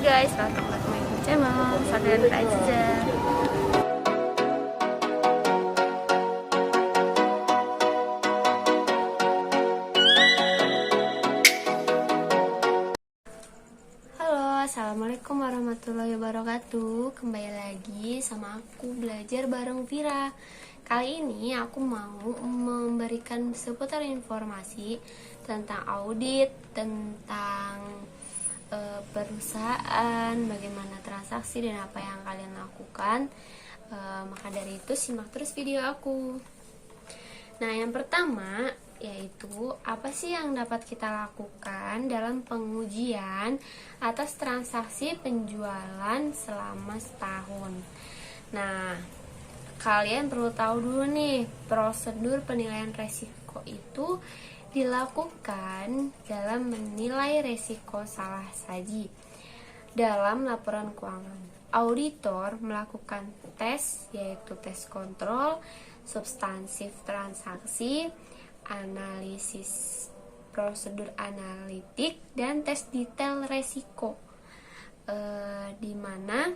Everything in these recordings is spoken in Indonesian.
guys, welcome back to my YouTube channel Sadrian Aziza. Halo, assalamualaikum warahmatullahi wabarakatuh. Kembali lagi sama aku belajar bareng Vira. Kali ini aku mau memberikan seputar informasi tentang audit, tentang perusahaan, bagaimana transaksi dan apa yang kalian lakukan. Maka dari itu simak terus video aku. Nah, yang pertama yaitu apa sih yang dapat kita lakukan dalam pengujian atas transaksi penjualan selama setahun. Nah, kalian perlu tahu dulu nih, prosedur penilaian resiko itu dilakukan dalam menilai resiko salah saji. Dalam laporan keuangan, auditor melakukan tes, yaitu tes kontrol, substansif transaksi, analisis prosedur analitik, dan tes detail resiko. Dimana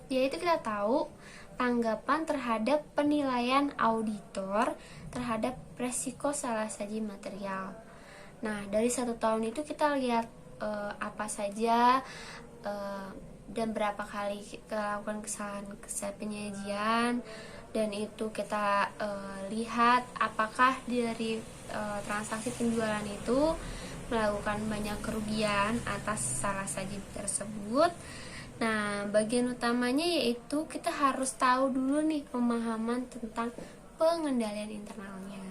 yaitu kita tahu tanggapan terhadap penilaian auditor terhadap resiko salah saji material. Nah, dari 1 tahun itu kita lihat apa saja dan berapa kali kita lakukan kesalahan penyajian, dan itu kita lihat apakah dari transaksi penjualan itu melakukan banyak kerugian atas salah saji tersebut. Nah, bagian utamanya yaitu kita harus tahu dulu nih pemahaman tentang pengendalian internalnya.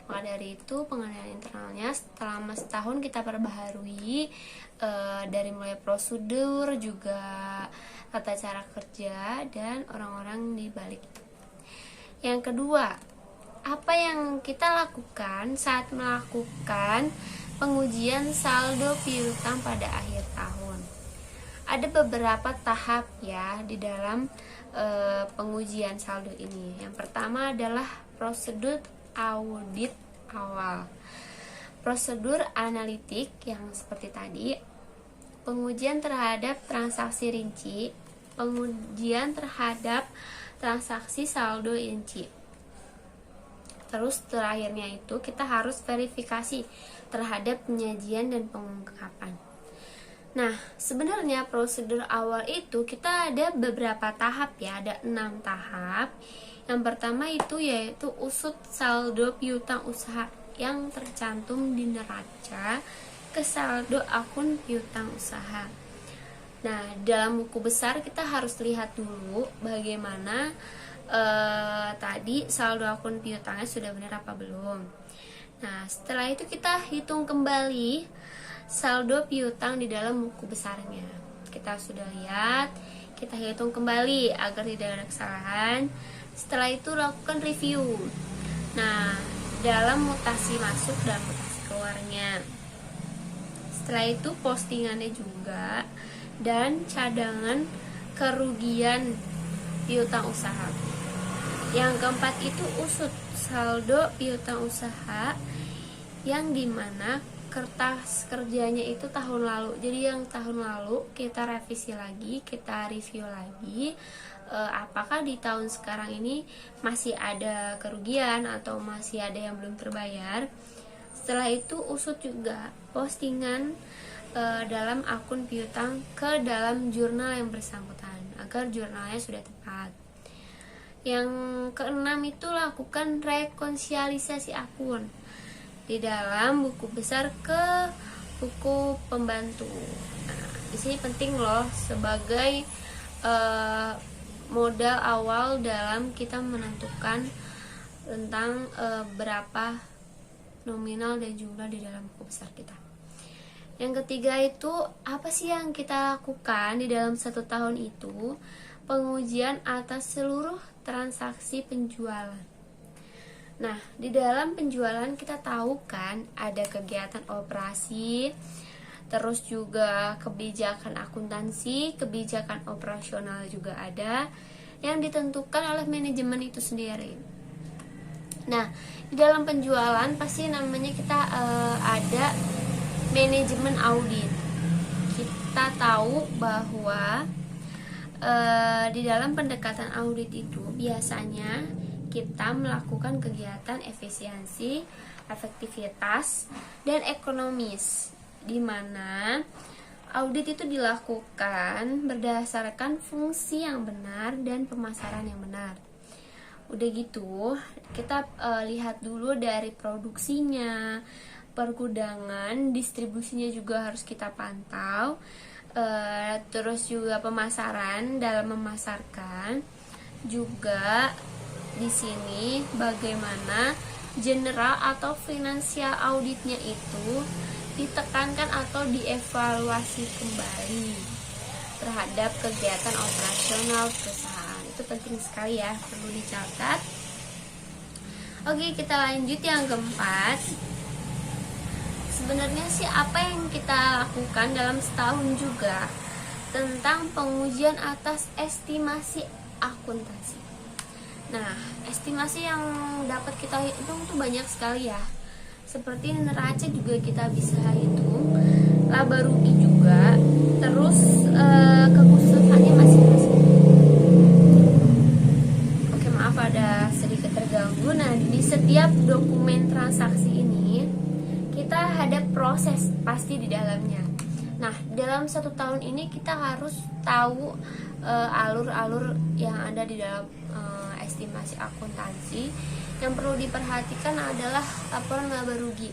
Maka dari itu pengendalian internalnya selama setahun kita perbaharui, dari mulai prosedur, juga tata cara kerja, dan orang-orang di balik. Yang kedua, apa yang kita lakukan saat melakukan pengujian saldo piutang pada akhir tahun? Ada beberapa tahap ya di dalam pengujian saldo ini. Yang pertama adalah prosedur audit awal, prosedur analitik yang seperti tadi, pengujian terhadap transaksi rinci, pengujian terhadap transaksi saldo rinci. Terus terakhirnya itu kita harus verifikasi terhadap penyajian dan pengungkapan. Nah, sebenarnya prosedur awal itu kita ada beberapa tahap ya, ada 6 tahap. Yang pertama itu yaitu usut saldo piutang usaha yang tercantum di neraca ke saldo akun piutang usaha. Nah, dalam buku besar kita harus lihat dulu bagaimana tadi saldo akun piutangnya sudah benar apa belum. Nah, setelah itu kita hitung kembali saldo piutang di dalam buku besarnya. Kita sudah lihat, kita hitung kembali agar tidak ada kesalahan. Setelah itu lakukan review. Nah, dalam mutasi masuk dan mutasi keluarnya. Setelah itu postingannya juga, dan cadangan kerugian piutang usaha. Yang keempat itu usut saldo piutang usaha, yang dimana kertas kerjanya itu tahun lalu. Jadi yang tahun lalu kita revisi lagi, kita review lagi, apakah di tahun sekarang ini masih ada kerugian atau masih ada yang belum terbayar. Setelah itu usut juga postingan dalam akun piutang ke dalam jurnal yang bersangkutan agar jurnalnya sudah tepat. Yang keenam itu lakukan rekonsiliasi akun di dalam buku besar ke buku pembantu. Nah, di sini penting loh sebagai modal awal dalam kita menentukan tentang berapa nominal dan jumlah di dalam buku besar kita. Yang ketiga itu apa sih yang kita lakukan di dalam 1 tahun itu? Pengujian atas seluruh transaksi penjualan. Nah, di dalam penjualan kita tahu kan ada kegiatan operasi, terus juga kebijakan akuntansi, kebijakan operasional juga ada yang ditentukan oleh manajemen itu sendiri. Nah, di dalam penjualan pasti namanya kita ada manajemen audit. kita tahu bahwa di dalam pendekatan audit itu biasanya kita melakukan kegiatan efisiensi, efektivitas, dan ekonomis, di mana audit itu dilakukan berdasarkan fungsi yang benar dan pemasaran yang benar. Udah gitu, kita lihat dulu dari produksinya, pergudangan, distribusinya juga harus kita pantau. Terus juga pemasaran dalam memasarkan. Juga di sini bagaimana general atau finansial auditnya itu ditekankan atau dievaluasi kembali terhadap kegiatan operasional perusahaan. Itu penting sekali ya, perlu dicatat. Oke, kita lanjut yang keempat. Sebenarnya sih apa yang kita lakukan dalam setahun juga tentang pengujian atas estimasi akuntansi. Nah, estimasi yang dapat kita hitung tuh banyak sekali ya. Seperti neraca juga kita bisa hitung, laba rugi juga, terus kekhususannya masing-masing. Oke, maaf ada sedikit terganggu. Nah, di setiap dokumen transaksi ini kita ada proses pasti di dalamnya. Nah, dalam 1 tahun ini kita harus tahu alur-alur yang ada di dalam estimasi akuntansi. Yang perlu diperhatikan adalah laporan laba rugi.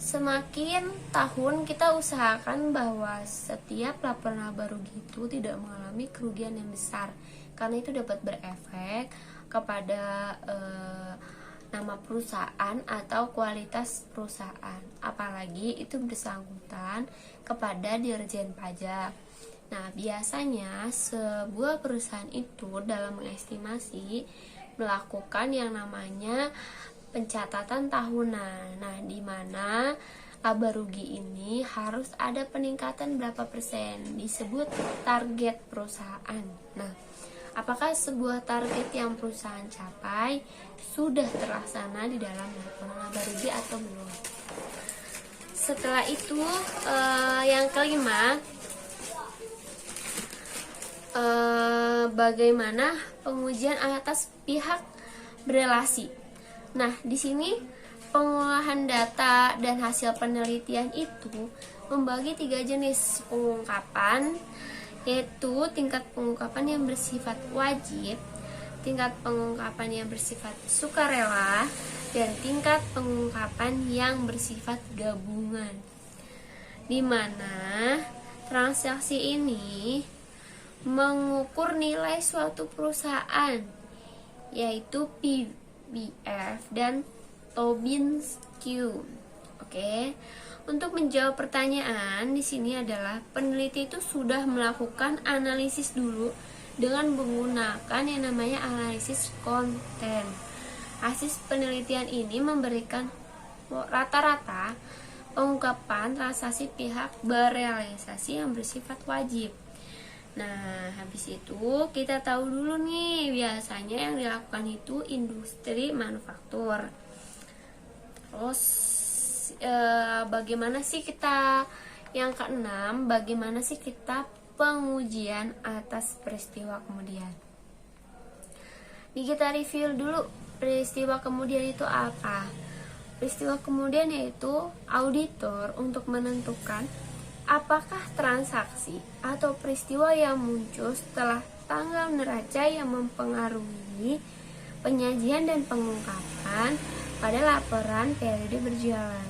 Semakin tahun kita usahakan bahwa setiap laporan laba rugi itu tidak mengalami kerugian yang besar, karena itu dapat berefek kepada nama perusahaan atau kualitas perusahaan, apalagi itu bersangkutan kepada Dirjen Pajak. Nah, biasanya sebuah perusahaan itu dalam mengestimasi melakukan yang namanya pencatatan tahunan. Nah, di mana laba rugi ini harus ada peningkatan berapa persen, disebut target perusahaan. Nah, apakah sebuah target yang perusahaan capai sudah terlaksana di dalam laporan laba rugi atau belum? Setelah itu yang kelima, bagaimana pengujian atas pihak berelasi. Nah, di sini pengolahan data dan hasil penelitian itu membagi 3 jenis pengungkapan, yaitu tingkat pengungkapan yang bersifat wajib, tingkat pengungkapan yang bersifat sukarela, dan tingkat pengungkapan yang bersifat gabungan. Di mana transaksi ini mengukur nilai suatu perusahaan, yaitu PBF dan Tobin Q. Oke. Untuk menjawab pertanyaan di sini adalah peneliti itu sudah melakukan analisis dulu dengan menggunakan yang namanya analisis konten. Hasil penelitian ini memberikan rata-rata pengungkapan transaksi pihak berealisasi yang bersifat wajib. Nah, habis itu kita tahu dulu nih, biasanya yang dilakukan itu industri manufaktur. Terus bagaimana sih kita, yang keenam, bagaimana sih kita pengujian atas peristiwa kemudian? Kita review dulu peristiwa kemudian itu apa. Peristiwa kemudian yaitu auditor untuk menentukan apakah transaksi atau peristiwa yang muncul setelah tanggal neraca yang mempengaruhi penyajian dan pengungkapan pada laporan periode berjalan.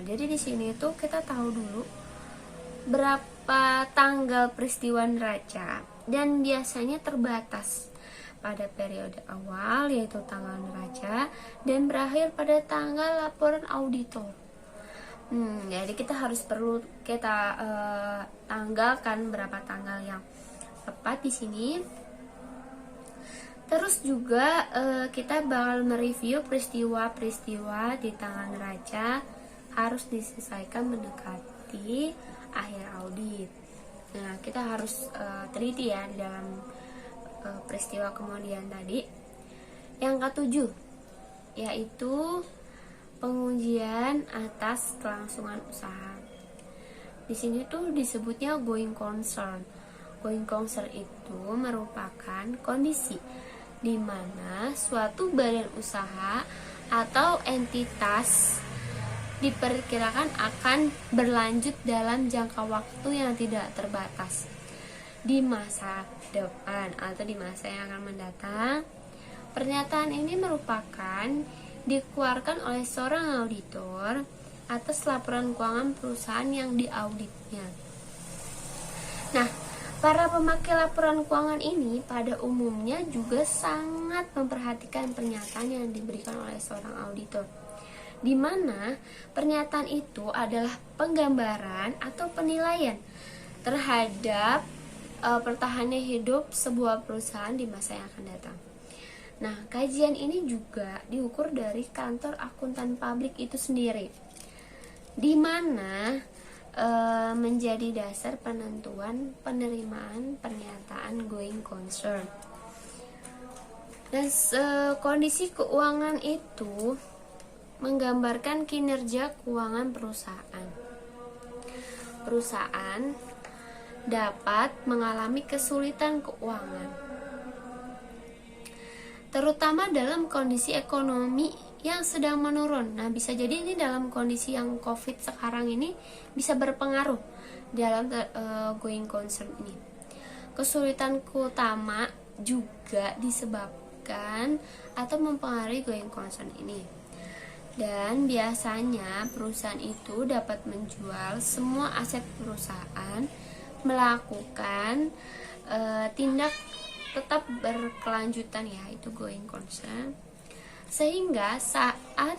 Jadi di sini tuh kita tahu dulu berapa tanggal peristiwa neraca, dan biasanya terbatas pada periode awal yaitu tanggal neraca dan berakhir pada tanggal laporan auditor. Jadi kita harus perlu kita tanggalkan berapa tanggal yang tepat di sini. Terus juga kita bakal mereview peristiwa-peristiwa di tanggal neraca harus diselesaikan mendekati akhir audit. Nah, kita harus teliti ya di dalam peristiwa kemudian tadi. Yang ketujuh yaitu pengujian atas kelangsungan usaha. Di sini tuh disebutnya going concern. Going concern itu merupakan kondisi di mana suatu badan usaha atau entitas diperkirakan akan berlanjut dalam jangka waktu yang tidak terbatas di masa depan atau di masa yang akan mendatang. Pernyataan ini merupakan dikeluarkan oleh seorang auditor atas laporan keuangan perusahaan yang diauditnya. Nah, para pemakai laporan keuangan ini pada umumnya juga sangat memperhatikan pernyataan yang diberikan oleh seorang auditor, di mana pernyataan itu adalah penggambaran atau penilaian terhadap pertahanan hidup sebuah perusahaan di masa yang akan datang. Nah, kajian ini juga diukur dari kantor akuntan publik itu sendiri, di mana menjadi dasar penentuan penerimaan pernyataan going concern. Dan kondisi keuangan itu menggambarkan kinerja keuangan perusahaan. Perusahaan dapat mengalami kesulitan keuangan, terutama dalam kondisi ekonomi yang sedang menurun. Nah, bisa jadi ini dalam kondisi yang COVID sekarang ini bisa berpengaruh dalam going concern ini. Kesulitan utama juga disebabkan atau mempengaruhi going concern ini. Dan biasanya perusahaan itu dapat menjual semua aset perusahaan, melakukan tindak tetap berkelanjutan, yaitu going concern, sehingga saat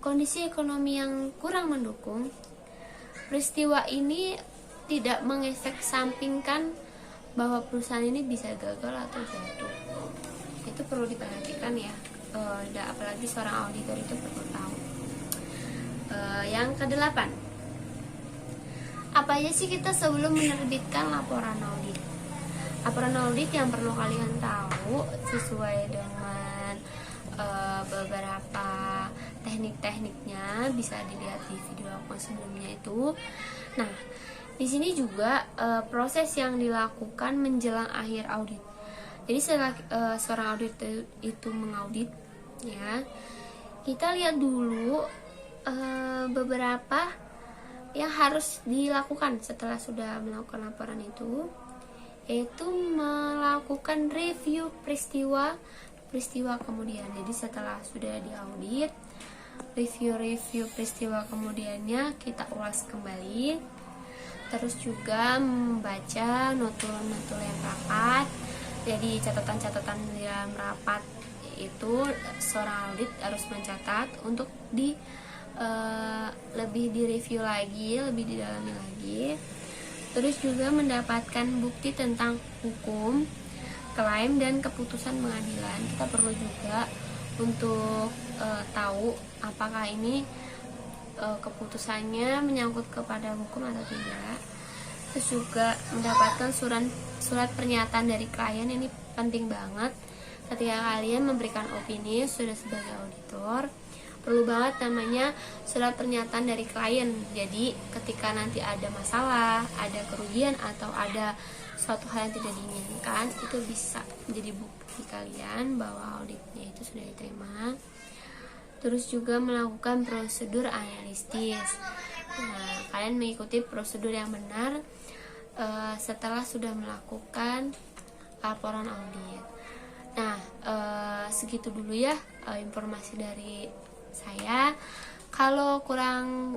kondisi ekonomi yang kurang mendukung, peristiwa ini tidak mengefek sampingkan bahwa perusahaan ini bisa gagal atau jatuh. Itu perlu diperhatikan ya, apalagi seorang auditor itu perlu tahu. Yang kedelapan, apa aja sih kita sebelum menerbitkan laporan audit? Laporan audit yang perlu kalian tahu sesuai dengan beberapa teknik-tekniknya bisa dilihat di video aku sebelumnya itu. Nah, di sini juga proses yang dilakukan menjelang akhir audit. Jadi setelah seorang auditor itu mengaudit, ya, kita lihat dulu beberapa yang harus dilakukan setelah sudah melakukan laporan itu, yaitu melakukan review peristiwa kemudian. Jadi setelah sudah diaudit, review peristiwa kemudiannya kita ulas kembali, terus juga membaca notulen rapat. Jadi catatan-catatan di dalam rapat itu seorang audit harus mencatat untuk lebih direview lagi, lebih didalami lagi. Terus juga mendapatkan bukti tentang hukum, klaim, dan keputusan pengadilan. Kita perlu juga untuk tahu apakah ini keputusannya menyangkut kepada hukum atau tidak. Terus juga mendapatkan surat pernyataan dari klien. Ini penting banget ketika kalian memberikan opini sudah sebagai auditor. Perlu banget namanya surat pernyataan dari klien. Jadi ketika nanti ada masalah, ada kerugian, atau ada suatu hal yang tidak diinginkan, itu bisa menjadi bukti kalian bahwa auditnya itu sudah diterima. Terus juga melakukan prosedur analisis. Nah, kalian mengikuti prosedur yang benar setelah sudah melakukan laporan audit. Nah, segitu dulu ya informasi dari saya. Kalau kurang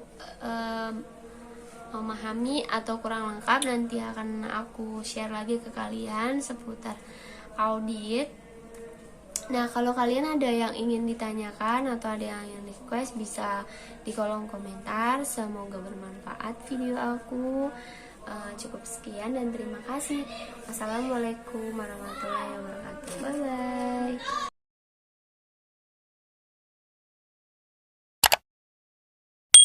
memahami atau kurang lengkap, nanti akan aku share lagi ke kalian seputar audit. Nah, kalau kalian ada yang ingin ditanyakan atau ada yang ingin request, bisa di kolom komentar. Semoga bermanfaat video aku. Cukup sekian dan terima kasih. Assalamualaikum warahmatullahi wabarakatuh. Bye bye.